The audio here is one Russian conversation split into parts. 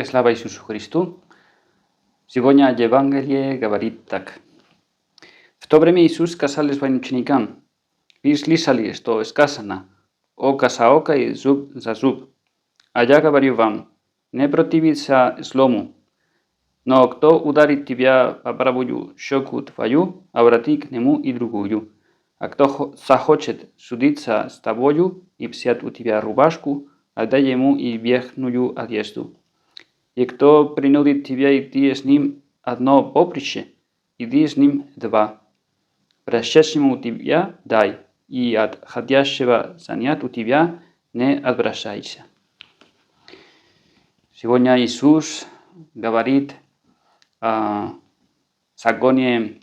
Слава Иисусу Христу! Сегодня Евангелие говорит так. В то время Иисус сказал своим ученикам: «Вы слышали, что сказано: око за око и зуб за зуб. А я говорю вам, не противиться злому. Но кто ударит тебя по правую щеку твою, обрати к нему и другую. А кто захочет судиться с тобою и взять у тебя рубашку, отдай ему и верхнюю одежду. И кто принудит тебя идти с ним одно поприще, иди с ним два. Просящему у тебя дай, и от хотящего занять у тебя не отбращайся». Сегодня Иисус говорит о законе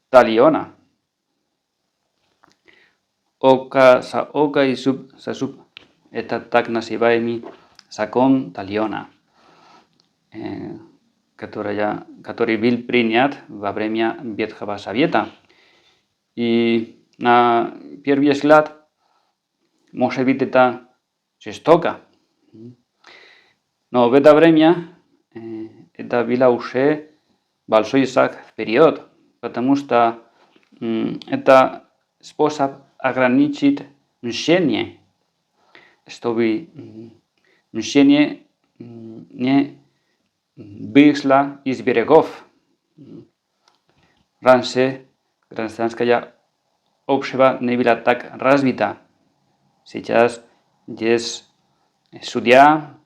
талиона. Око за око и зуб за зуб. Это так называемый закон талиона, который был принят во время Ветхого Завета. И на первый взгляд, может быть, это жестоко. Но в это время это было уже большой шаг вперед, потому что это способ ограничить мщение, чтобы мщение не вышло из берегов. Раньше гражданское общество не было так развито. Сейчас есть судья,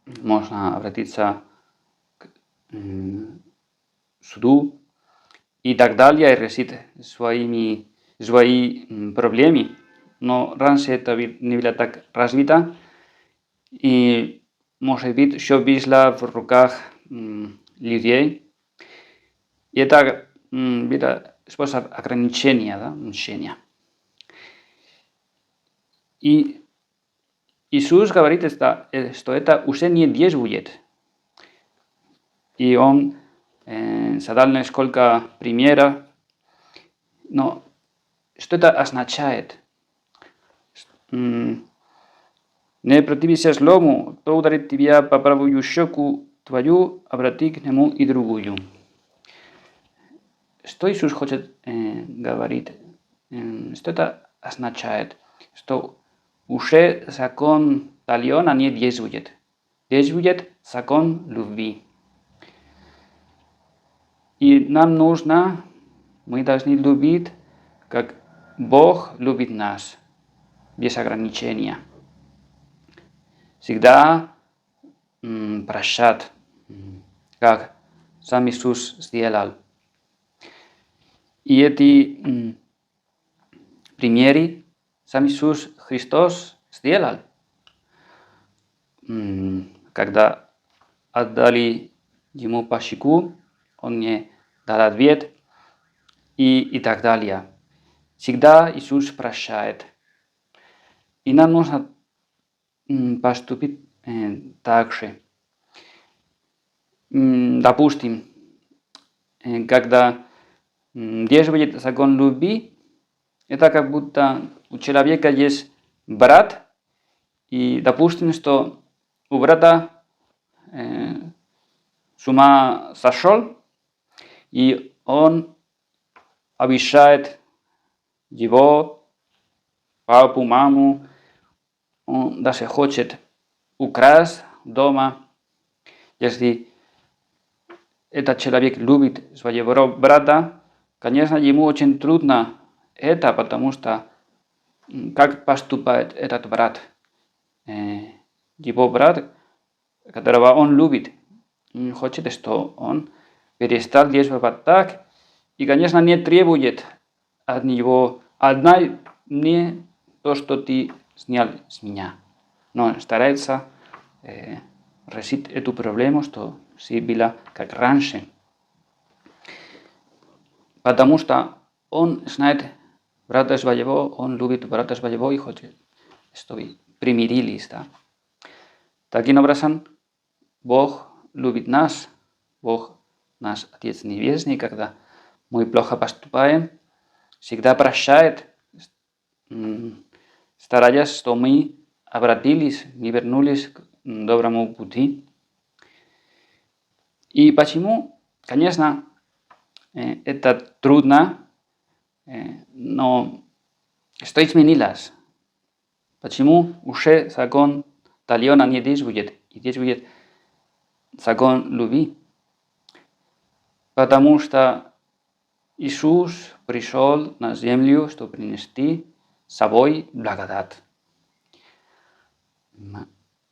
можно обратиться к суду и так далее, и решить свои проблемы. Но раньше это не было так развито, и, может быть, все было в руках людей. И это был способ ограничения, мщения. И Иисус говорит, что это уже не действует. И Он задал несколько примеров. Но что это означает? Не противися злому, кто ударит тебя по правую щеку твою, обрати к нему и другую. Что Иисус хочет говорить? Что это означает? Что уже закон талиона не действует. Действует закон любви. И мы должны любить, как Бог любит нас, без ограничения. Всегда прощать, как сам Иисус сделал. И эти примеры сам Иисус Христос сделал. Когда отдали ему по щеку, он не дал ответ и так далее. Всегда Иисус прощает. И нам нужно поступить так же. Допустим, когда действует закон любви, это как будто у человека есть брат, и допустим, что у брата с ума сошел, и он обижает его, папу, маму, он даже хочет украсть дома. Если этот человек любит своего брата, конечно, ему очень трудно это, потому что как поступает этот брат? Его брат, которого он любит, хочет, что он перестал действовать так, и, конечно, не требует от него: «Отдай мне то, что ты снял с меня». Но старается решить эту проблему, что все было как раньше. Потому что он знает брата своего, он любит брата своего и хочет, чтобы примирились. Да? Таким образом, Бог любит нас. Бог наш Отец Небесный, когда мы плохо поступаем, всегда прощает, стараясь, что мы обратились, не вернулись dobremu puti. I почему, конечно, это трудно, но что изменилось? Почему уже закон тальона не действует, и действует закон любви? Потому что Иисус пришел на землю, чтобы принести с собой благодать.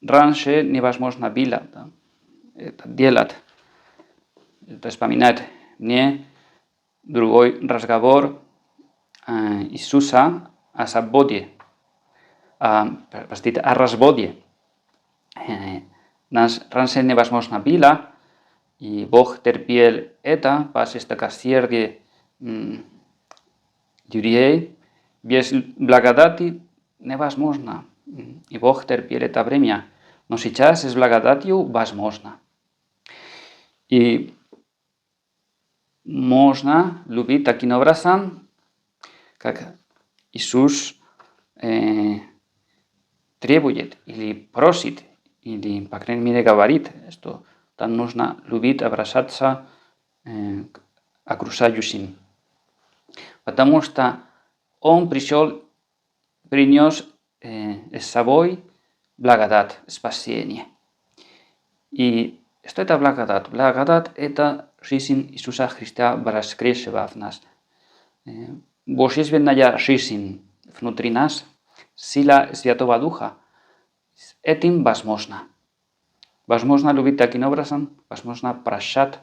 Раньше невозможно было это делать. Это вспоминает мне другой разговор Иисуса о свободе, о разводе. Раньше невозможно было, и Бог терпел это по жестокосердию людей. Без благодати невозможно. И Бог терпел это время. Но сейчас с благодатью возможно. И можно любить таким образом, как Иисус требует или просит, или, по крайней мере, говорит, что там нужно любить, обращаться к окружающим. Потому что Он пришел, принес с собой благодать, спасение. И что это благодать? Благодать – это жизнь Иисуса Христа, воскресшего в нас. Божественная жизнь внутри нас, сила Святого Духа. С этим возможно. Возможно любить таким образом, возможно прощать,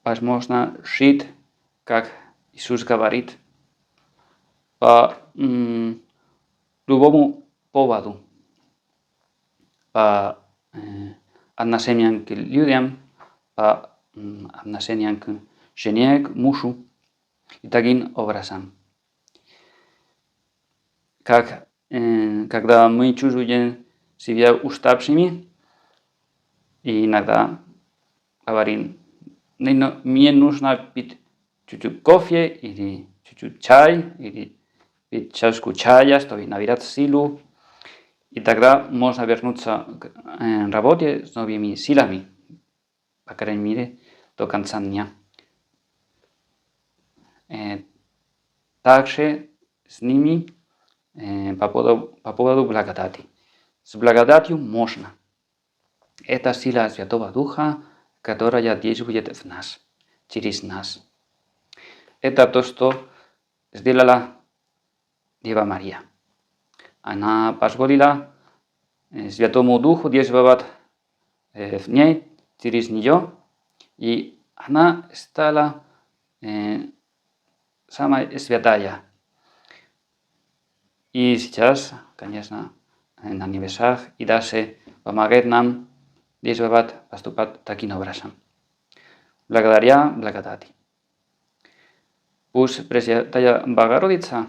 возможно жить, как Иисус говорит, по любому поводу, по отношению к людям, по отношению к жене, к мужу и таким образом. Когда мы чувствуем себя уставшими, и иногда говорим, мне нужно пить чуть-чуть кофе или чуть-чуть чай, или пить чашку чая, чтобы набирать силу. И тогда можно вернуться к работе с новыми силами, по крайней мере, до конца дня. Также с ними по поводу благодати. С благодатью можно. Это сила Святого Духа, которая действует в нас, через нас. Это то, что сделала Дева Мария. Она позволила Святому Духу действовать в ней, через нее, и она стала самая святая. И сейчас, конечно, на небесах и даже помогает нам действовать, поступать таким образом. Благодаря благодати. Пусть Пресвятая Богородица,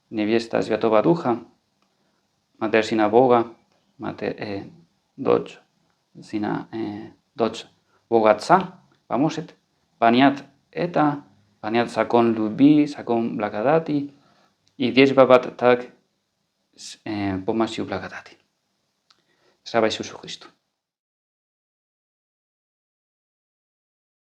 невеста Святого Духа, Матерь Сына Бога, дочь Бога Отца, поможет понять это, понять закон любви, закон благодати и действовать так с помощью благодати. Слава Иисусу Христу!